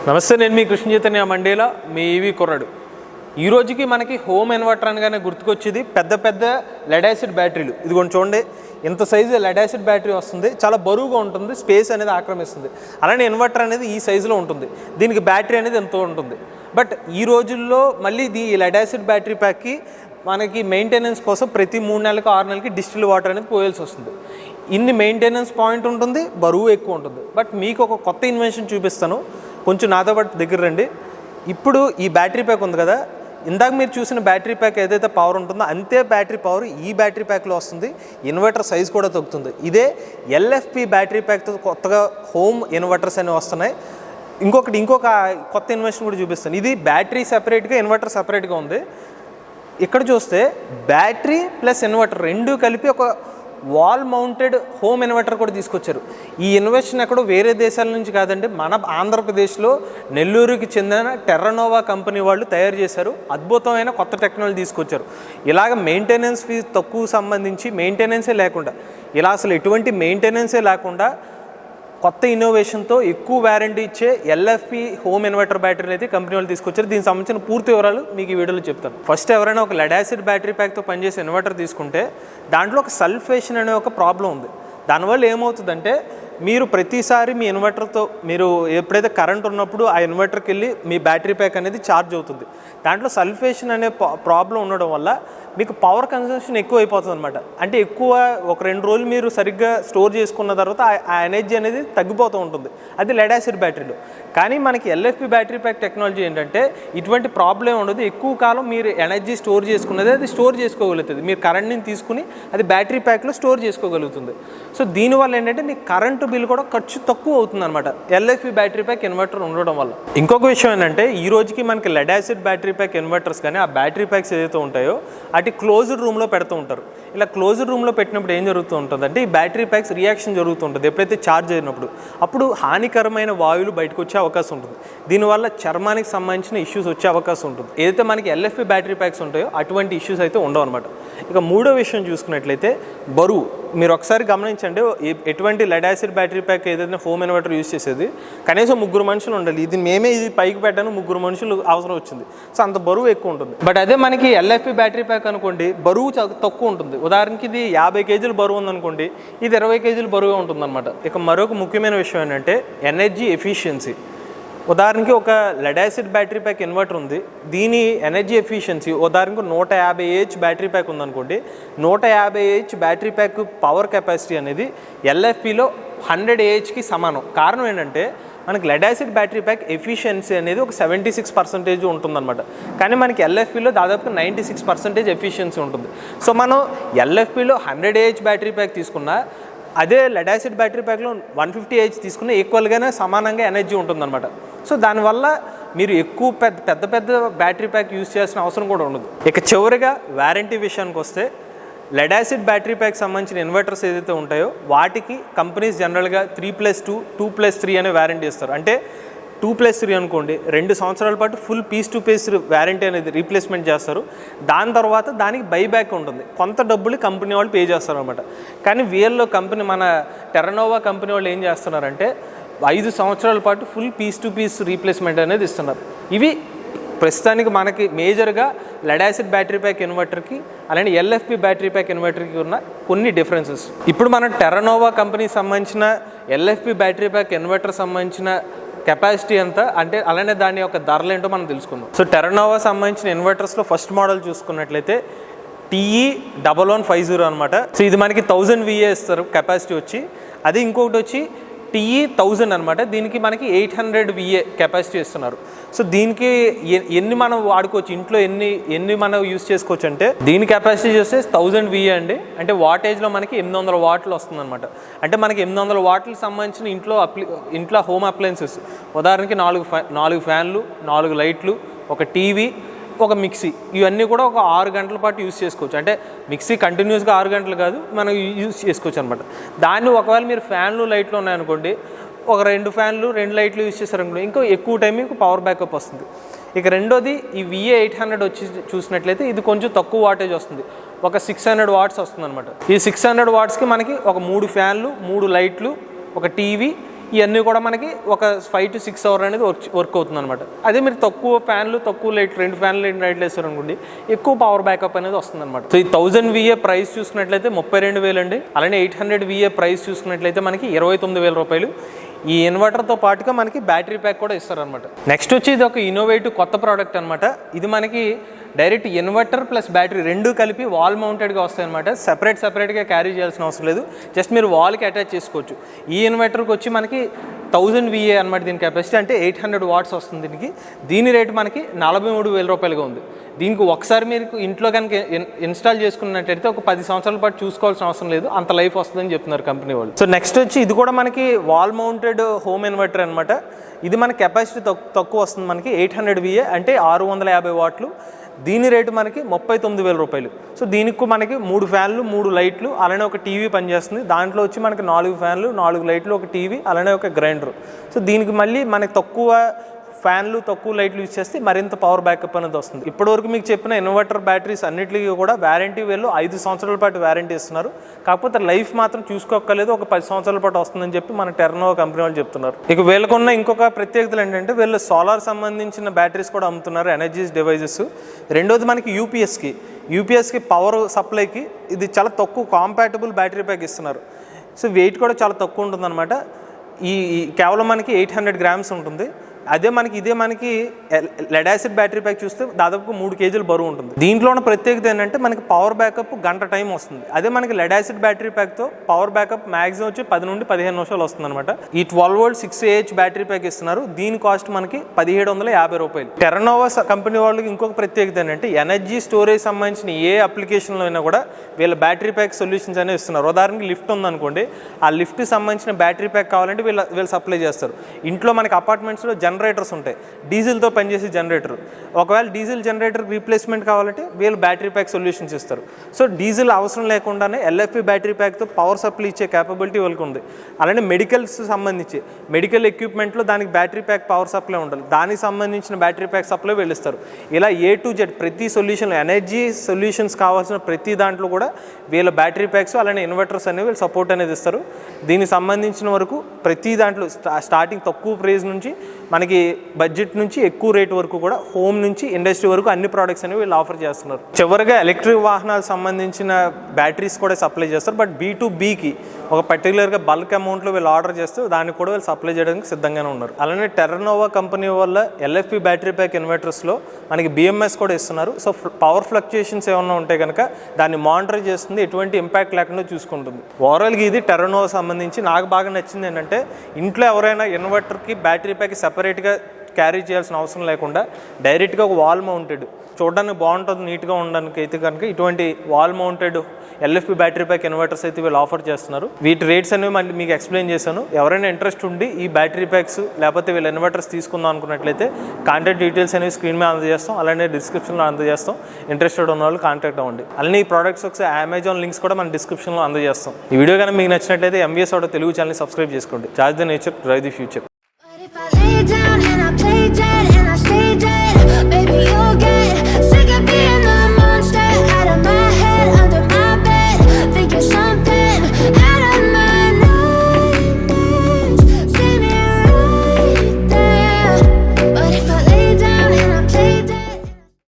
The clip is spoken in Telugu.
నమస్తే, నేను మీ కృష్ణ చైతన్య మండేలా, మీ ఈవీ కుర్రాడు. ఈ రోజుకి మనకి హోమ్ ఇన్వర్టర్ అనగానే గుర్తుకొచ్చేది పెద్ద పెద్ద లెడ్ యాసిడ్ బ్యాటరీలు. ఇది కొంచెం చూడండి, ఇంత సైజు లెడ్ యాసిడ్ బ్యాటరీ వస్తుంది, చాలా బరువుగా ఉంటుంది, స్పేస్ అనేది ఆక్రమిస్తుంది. అలానే ఇన్వర్టర్ అనేది ఈ సైజులో ఉంటుంది, దీనికి బ్యాటరీ అనేది ఎంతో ఉంటుంది. బట్ ఈ రోజుల్లో మళ్ళీ ఈ లెడ్ యాసిడ్ బ్యాటరీ ప్యాక్కి మనకి మెయింటెనెన్స్ కోసం ప్రతి 3 నెలలకు 6 నెలలకి డిస్టిల్ వాటర్ అనేది పోయాల్సి వస్తుంది. ఇన్ని మెయింటెనెన్స్ పాయింట్ ఉంటుంది, బరువు ఎక్కువ ఉంటుంది. బట్ మీకు ఒక కొత్త ఇన్వెన్షన్ చూపిస్తాను, కొంచెం నాతో పాటు దగ్గర రండి. ఇప్పుడు ఈ బ్యాటరీ ప్యాక్ ఉంది కదా, ఇందాక మీరు చూసిన బ్యాటరీ ప్యాక్ ఏదైతే పవర్ ఉంటుందో అంతే బ్యాటరీ పవర్ ఈ బ్యాటరీ ప్యాక్లో వస్తుంది. ఇన్వర్టర్ సైజ్ కూడా తగ్గుతుంది. ఇదే ఎల్ఎఫ్పి బ్యాటరీ ప్యాక్తో కొత్తగా హోమ్ ఇన్వర్టర్స్ అనేవి వస్తున్నాయి. ఇంకొక కొత్త ఇన్వెన్షన్ కూడా చూపిస్తాను. ఇది బ్యాటరీ సెపరేట్గా, ఇన్వర్టర్ సెపరేట్గా ఉంది. ఇక్కడ చూస్తే బ్యాటరీ ప్లస్ ఇన్వర్టర్ రెండు కలిపి ఒక వాల్ మౌంటెడ్ హోమ్ ఇన్వర్టర్ కూడా తీసుకొచ్చారు. ఈ ఇన్వెన్షన్ ఎక్కడో వేరే దేశాల నుంచి కాదండి, మన ఆంధ్రప్రదేశ్లో నెల్లూరుకి చెందిన టెర్రనోవా కంపెనీ వాళ్ళు తయారు చేశారు. అద్భుతమైన కొత్త టెక్నాలజీ తీసుకొచ్చారు. ఇలాగ మెయింటెనెన్స్ ఫీజు తక్కువ సంబంధించి మెయింటెనెన్సే లేకుండా, ఇలా అసలు ఎటువంటి మెయింటెనెన్సే లేకుండా కొత్త ఇన్నోవేషన్తో ఎక్కువ వ్యారంటీ ఇచ్చే ఎల్ఎఫ్పి హోమ్ ఇన్వర్టర్ బ్యాటరీలు అయితే కంపెనీ వాళ్ళు తీసుకొచ్చారు. దీనికి సంబంధించిన పూర్తి వివరాలు మీకు ఈ వీడియోలో చెప్తాను. ఫస్ట్, ఎవరైనా ఒక లెడ్ యాసిడ్ బ్యాటరీ ప్యాక్తో పనిచేసే ఇన్వర్టర్ తీసుకుంటే దాంట్లో ఒక సల్ఫేషన్ అనే ఒక ప్రాబ్లం ఉంది. దానివల్ల ఏమవుతుందంటే, మీరు ప్రతిసారి మీ ఇన్వర్టర్తో మీరు ఎప్పుడైతే కరెంట్ ఉన్నప్పుడు ఆ ఇన్వర్టర్కి వెళ్ళి మీ బ్యాటరీ ప్యాక్ అనేది ఛార్జ్ అవుతుంది. దాంట్లో సల్ఫేషన్ అనే ప్రాబ్లం ఉండడం వల్ల మీకు పవర్ కన్సంప్షన్ ఎక్కువ అయిపోతుంది అనమాట. అంటే ఎక్కువ ఒక 2 రోజులు మీరు సరిగ్గా స్టోర్ చేసుకున్న తర్వాత ఆ ఎనర్జీ అనేది తగ్గిపోతూ ఉంటుంది. అది లెడ్ యాసిడ్ బ్యాటరీలో. కానీ మనకి ఎల్ఎఫ్పి బ్యాటరీ ప్యాక్ టెక్నాలజీ ఏంటంటే ఇటువంటి ప్రాబ్లం ఉండదు. ఎక్కువ కాలం మీరు ఎనర్జీ స్టోర్ చేసుకున్నది అది స్టోర్ చేసుకోగలుగుతుంది. మీరు కరెంట్ని తీసుకుని అది బ్యాటరీ ప్యాక్లో స్టోర్ చేసుకోగలుగుతుంది. సో దీనివల్ల ఏంటంటే మీకు కరెంటు బిల్ కూడా ఖర్చు తక్కువ అవుతుంది అనమాట, ఎల్ఎఫ్పి బ్యాటరీ ప్యాక్ ఇన్వర్టర్ ఉండడం వల్ల. ఇంకొక విషయం ఏంటంటే, ఈ రోజుకి మనకి lead acid battery pack inverters కానీ ఆ బ్యాటరీ ప్యాక్స్ ఏదైతే ఉంటాయో అటు క్లోజ్డ్ రూమ్లో పెడుతూ ఉంటారు. ఇలా క్లోజ్డ్ రూమ్లో పెట్టినప్పుడు ఏం జరుగుతూ ఉంటుందంటే, ఈ బ్యాటరీ ప్యాక్స్ రియాక్షన్ జరుగుతూ ఉంటుంది. ఎప్పుడైతే ఛార్జ్ అయినప్పుడు అప్పుడు హానికరమైన వాయువులు బయటకు వచ్చే అవకాశం ఉంటుంది. దీనివల్ల చర్మానికి సంబంధించిన ఇష్యూస్ వచ్చే అవకాశం ఉంటుంది. ఏదైతే మనకి ఎల్ఎఫ్పి బ్యాటరీ ప్యాక్స్ ఉంటాయో అటువంటి ఇష్యూస్ అయితే ఉండవు అనమాట. ఇక మూడో విషయం చూసుకున్నట్లయితే బరువు. మీరు ఒకసారి గమనించండి, ఎటువంటి లెడ్ యాసిడ్ బ్యాటరీ ప్యాక్ ఏదైతే హోమ్ ఇన్వర్టర్ యూజ్ చేసేది కనీసం 3 మనుషులు ఉండాలి. ఇది పైకి పెట్టాను 3 మనుషులు అవసరం వచ్చింది. సో అంత బరువు ఎక్కువ ఉంటుంది. బట్ అదే మనకి ఎల్ఎఫ్పి బ్యాటరీ ప్యాక్ అనుకోండి, బరువు తక్కువ ఉంటుంది. ఉదాహరణకి ఇది 50 కేజీలు బరువు ఉందనుకోండి, ఇది 20 కేజీలు బరువుగా ఉంటుంది అనమాట. ఇక మరొక ముఖ్యమైన విషయం ఏంటంటే ఎనర్జీ ఎఫిషియన్సీ. ఉదాహరణకి ఒక lead acid battery pack inverter ఉంది, దీని ఎనర్జీ ఎఫిషియన్సీ ఉదాహరణకు 150 AH బ్యాటరీ ప్యాక్ ఉందనుకోండి, 150 AH battery pack power capacity అనేది ఎల్ఎఫ్పిలో 100 AHకి సమానం. కారణం ఏంటంటే, మనకి lead acid battery pack efficiency అనేది ఒక 76% ఉంటుందన్నమాట. కానీ మనకి ఎల్ఎఫ్పిలో దాదాపుగా 96% ఎఫిషియన్సీ ఉంటుంది. సో మనం ఎల్ఎఫ్పిలో 100 AH బ్యాటరీ ప్యాక్ తీసుకున్నా, అదే లెడ్ యాసిడ్ బ్యాటరీ ప్యాక్లో 150 AH తీసుకున్న ఈక్వల్గానే సమానంగా ఎనర్జీ ఉంటుందన్నమాట. సో దానివల్ల మీరు ఎక్కువ పెద్ద బ్యాటరీ ప్యాక్ యూజ్ చేయాల్సిన అవసరం కూడా ఉండదు. ఇక చివరిగా వారంటీ విషయానికి వస్తే, లెడ్ యాసిడ్ బ్యాటరీ ప్యాక్ సంబంధించిన ఇన్వర్టర్స్ ఏదైతే ఉంటాయో వాటికి కంపెనీస్ జనరల్గా 3+2, 2+3 అనే వారంటీ ఇస్తారు. అంటే 2+3 అనుకోండి, 2 సంవత్సరాల పాటు full piece to piece warranty అనేది రీప్లేస్మెంట్ చేస్తారు. దాని తర్వాత దానికి బైబ్యాక్ ఉంటుంది, కొంత డబ్బులు కంపెనీ వాళ్ళు పే చేస్తారు అనమాట. కానీ వీళ్ళలో మన టెర్రనోవా కంపెనీ వాళ్ళు ఏం చేస్తున్నారంటే 5 సంవత్సరాల పాటు full piece to piece replacement అనేది ఇస్తున్నారు. ఇవి ప్రస్తుతానికి మనకి మేజర్గా లెడ్ యాసిడ్ బ్యాటరీ ప్యాక్ ఇన్వర్టర్కి అలానే ఎల్ఎఫ్పి బ్యాటరీ ప్యాక్ ఇన్వర్టర్కి ఉన్న కొన్ని డిఫరెన్సెస్. ఇప్పుడు మనం టెర్రనోవా కంపెనీకి సంబంధించిన ఎల్ఎఫ్పి బ్యాటరీ ప్యాక్ ఇన్వర్టర్ సంబంధించిన కెపాసిటీ ఎంత అంటే, అలానే దాని యొక్క ధరలు ఏంటో మనం తెలుసుకుందాం. సో టెర్రనోవా సంబంధించిన ఇన్వర్టర్స్లో ఫస్ట్ మోడల్ చూసుకున్నట్లయితే TE1150 అనమాట. సో ఇది మనకి 1000 VA ఇస్తారు కెపాసిటీ వచ్చి. అది ఇంకొకటి వచ్చి TE1000 అనమాట. దీనికి మనకి 800 VA కెపాసిటీ ఇస్తున్నారు. సో దీనికి ఎన్ని మనం వాడుకోవచ్చు, ఇంట్లో ఎన్ని మనం యూస్ చేసుకోవచ్చు అంటే, దీని కెపాసిటీ చూస్తే 1000 VA అండి. అంటే వాటేజ్లో మనకి 800 వాట్లు వస్తుంది అనమాట. అంటే మనకి 800 వాట్లకు సంబంధించిన ఇంట్లో హోమ్ అప్లయన్సెస్, ఉదాహరణకి 4 ఫ్యాన్లు, 4 లైట్లు, ఒక టీవీ, ఒక మిక్సీ, ఇవన్నీ కూడా ఒక 6 గంటల పాటు యూజ్ చేసుకోవచ్చు. అంటే మిక్సీ కంటిన్యూస్గా 6 గంటలు కాదు, మనం యూజ్ చేసుకోవచ్చు అనమాట. దాన్ని ఒకవేళ మీరు ఫ్యాన్లు లైట్లు ఉన్నాయనుకోండి, ఒక 2 ఫ్యాన్లు 2 లైట్లు యూజ్ చేశారనుకోండి, ఇంకా ఎక్కువ టైం మీకు పవర్ బ్యాకప్ వస్తుంది. ఇక రెండోది ఈ VA800 వచ్చి చూసినట్లయితే ఇది కొంచెం తక్కువ వాటేజ్ వస్తుంది, ఒక 600 వాట్స్ వస్తుంది అనమాట. ఈ 600 వాట్స్కి మనకి ఒక 3 ఫ్యాన్లు, 3 లైట్లు, ఒక టీవీ, ఇవన్నీ కూడా మనకి ఒక 5 to 6 hours అనేది వర్క్ అవుతుంది అనమాట. అదే మీరు తక్కువ ఫ్యాన్లు తక్కువ లైట్ 2 ఫ్యాన్లు 2 లైట్లు వేస్తారు అనుకోండి, ఎక్కువ పవర్ బ్యాకప్ అనేది వస్తుంది అనమాట. సో ఈ 1000 VA ప్రైస్ చూసుకున్నట్లయితే 32,000 అండి. అలానే 800 VA ప్రైస్ చూసుకున్నట్లయితే మనకి 29,000 రూపాయలు. ఈ ఇన్వర్టర్తో పాటుగా మనకి బ్యాటరీ ప్యాక్ కూడా ఇస్తారనమాట. నెక్స్ట్ వచ్చి ఇది ఒక ఇన్నోవేటివ్ కొత్త ప్రోడక్ట్ అనమాట. ఇది మనకి డైరెక్ట్ ఇన్వర్టర్ ప్లస్ బ్యాటరీ రెండు కలిపి వాల్ మౌంటెడ్గా వస్తాయి అనమాట. సెపరేట్గా క్యారీ చేయాల్సిన అవసరం లేదు, జస్ట్ మీరు వాల్కి అటాచ్ చేసుకోవచ్చు. ఈ ఇన్వర్టర్కి వచ్చి మనకి 1000 VA అనమాట దీని కెపాసిటీ, అంటే 800 watts వస్తుంది దీనికి. దీని రేటు మనకి 43,000 రూపాయలుగా ఉంది. దీనికి ఒకసారి మీరు ఇంట్లో కనుక ఇన్స్టాల్ చేసుకున్నట్టయితే ఒక 10 సంవత్సరాల పాటు చూసుకోవాల్సిన అవసరం లేదు, అంత లైఫ్ వస్తుందని చెప్తున్నారు కంపెనీ వాళ్ళు. సో నెక్స్ట్ వచ్చి ఇది కూడా మనకి వాల్ మౌంటెడ్ హోమ్ ఇన్వర్టర్ అనమాట. ఇది మన కెపాసిటీ తక్కువ వస్తుంది మనకి, 800 VA అంటే 650 వాట్లు. దీని రేటు మనకి 39,000 రూపాయలు. సో దీనికి మనకి 3 ఫ్యాన్లు 3 లైట్లు అలానే ఒక టీవీ పనిచేస్తుంది. దాంట్లో వచ్చి మనకి 4 ఫ్యాన్లు 4 లైట్లు ఒక టీవీ అలానే ఒక గ్రైండర్. సో దీనికి మళ్ళీ మనకి తక్కువ ఫ్యాన్లు తక్కువ లైట్లు యూజ్ చేస్తే మరింత పవర్ బ్యాకప్ అనేది వస్తుంది. ఇప్పటివరకు మీకు చెప్పిన ఇన్వర్టర్ బ్యాటరీస్ అన్నిటికీ కూడా వారంటీ వేలు 5 సంవత్సరాల పాటు వారంటీ ఇస్తున్నారు. కాకపోతే లైఫ్ మాత్రం చూసుకోక్కర్లేదు, ఒక 10 సంవత్సరాల పాటు వస్తుందని చెప్పి మన టెర్నోవా కంపెనీ వాళ్ళు చెప్తున్నారు. ఇక వీళ్ళకున్న ఇంకొక ప్రత్యేకతలు ఏంటంటే వీళ్ళు సోలార్ సంబంధించిన బ్యాటరీస్ కూడా అమ్ముతున్నారు, ఎనర్జీస్ డివైజెస్. రెండోది మనకి యూపీఎస్కి పవర్ సప్లైకి ఇది చాలా తక్కువ కాంపాటబుల్ బ్యాటరీ ప్యాక్ ఇస్తున్నారు. సో వెయిట్ కూడా చాలా తక్కువ ఉంటుంది అనమాట. ఈ కేవలం మనకి 800 grams ఉంటుంది. ఇదే మనకి లెడ్ యాసిడ్ బ్యాటరీ ప్యాక్ చూస్తే దాదాపు 3 kg బరువు ఉంటుంది. దీంట్లో ఉన్న ప్రత్యేకత ఏంటంటే మనకి పవర్ బ్యాకప్ గంట టైం వస్తుంది. అదే మనకి లెడ్ యాసిడ్ బ్యాటరీ ప్యాక్తో పవర్ బ్యాకప్ మ్యాక్సిమం వచ్చి 10 నుండి 15 నిమిషాలు వస్తుంది అనమాట. ఈ 12V 6Ah బ్యాటరీ ప్యాక్ ఇస్తున్నారు. దీని కాస్ట్ మనకి 1750 రూపాయలు. టెర్నోవా కంపెనీ వాళ్ళకి ఇంకొక ప్రత్యేకత ఏంటంటే ఎనర్జీ స్టోరేజ్ సంబంధించిన ఏ అప్లికేషన్లో అయినా కూడా వీళ్ళ బ్యాటరీ ప్యాక్ సొల్యూషన్స్ అనేవి ఇస్తున్నారు. ఉదాహరణకి లిఫ్ట్ ఉందనుకోండి, ఆ లిఫ్ట్కి సంబంధించిన బ్యాటరీ ప్యాక్ కావాలంటే వీళ్ళు సప్లై చేస్తారు. ఇంట్లో మనకి అపార్ట్మెంట్స్లో జనరేటర్స్ ఉంటాయి, డీజిల్తో పనిచేసే జనరేటర్. ఒకవేళ డీజిల్ జనరేటర్ రీప్లేస్మెంట్ కావాలంటే వీళ్ళు బ్యాటరీ ప్యాక్ సొల్యూషన్స్ ఇస్తారు. సో డీజిల్ అవసరం లేకుండానే LFP బ్యాటరీ ప్యాక్తో పవర్ సప్లై ఇచ్చే కేపబిలిటీ వాళ్ళకి ఉంది. అలానే మెడికల్స్ సంబంధించి మెడికల్ ఎక్విప్మెంట్లో దానికి బ్యాటరీ ప్యాక్ పవర్ సప్లై ఉండాలి, దానికి సంబంధించిన బ్యాటరీ ప్యాక్ సప్లై వెళ్ళిస్తారు. ఇలా A to Z ప్రతి సొల్యూషన్, ఎనర్జీ సొల్యూషన్స్ కావాల్సిన ప్రతి దాంట్లో కూడా వీళ్ళ బ్యాటరీ ప్యాక్స్ అలానే ఇన్వర్టర్స్ అనేవి వీళ్ళు సపోర్ట్ అనేది ఇస్తారు. దీనికి సంబంధించిన వరకు ప్రతి దాంట్లో స్టార్టింగ్ తక్కువ ప్రైస్ నుంచి మనకి బడ్జెట్ నుంచి ఎక్కువ రేట్ వరకు కూడా హోమ్ నుంచి ఇండస్ట్రీ వరకు అన్ని ప్రోడక్ట్స్ అనేవి వీళ్ళు ఆఫర్ చేస్తున్నారు. చివరిగా ఎలక్ట్రిక్ వాహనాలకు సంబంధించిన బ్యాటరీస్ కూడా సప్లై చేస్తారు. బట్ B2Bకి ఒక పర్టికులర్గా బల్క్ అమౌంట్లో వీళ్ళు ఆర్డర్ చేస్తే దానికి కూడా వీళ్ళు సప్లై చేయడానికి సిద్ధంగానే ఉన్నారు. అలానే టెర్నోవా కంపెనీ వల్ల LFP బ్యాటరీ ప్యాక్ ఇన్వర్టర్స్లో మనకి BMS కూడా ఇస్తున్నారు. సో పవర్ ఫ్లక్చుయేషన్స్ ఏమన్నా ఉంటే కనుక దాన్ని మానిటర్ చేస్తుంది, ఎటువంటి ఇంపాక్ట్ లేకుండా చూసుకుంటుంది. ఓవరాల్గా ఇది టెర్నోవా సంబంధించి నాకు బాగా నచ్చింది ఏంటంటే ఇంట్లో ఎవరైనా ఇన్వర్టర్కి బ్యాటరీ ప్యాక్ సెపరేట్గా క్యారీ చేయాల్సిన అవసరం లేకుండా డైరెక్ట్గా ఒక వాల్ మౌంటెడ్ చూడడానికి బాగుంటుంది, నీట్గా ఉండడానికి అయితే కనుక ఇటువంటి wall mounted LFP battery pack inverters అయితే వీళ్ళు ఆఫర్ చేస్తున్నారు. వీటి రేట్స్ అనేవి మళ్ళీ మీకు ఎక్స్ప్లెయిన్ చేశాను. ఎవరైనా ఇంట్రెస్ట్ ఉండి ఈ బ్యాటరీ ప్యాక్స్ లేకపోతే వీళ్ళ ఇన్వర్టర్స్ తీసుకుందాం అనుకున్నట్లయితే కాంటాక్ట్ డీటెయిల్స్ అనేవి స్క్రీన్ మీద అందజేస్తాం, అలానే డిస్క్రిప్షన్లో అందజేస్తాం. ఇంట్రెస్టెడ్ ఉన్న వాళ్ళు కాంటాక్ట్ అవ్వండి. అలానే ఈ ప్రోడక్ట్స్ ఒకసారి అమెజాన్ లింక్స్ కూడా మన డిస్క్రిప్షన్లో అందజేస్తాం. ఈ వీడియో కానీ మీకు నచ్చినట్లయితే MVS Auto తెలుగు ఛానల్ని సబ్స్క్రైబ్ చేసుకోండి. Charge the nature, drive the future.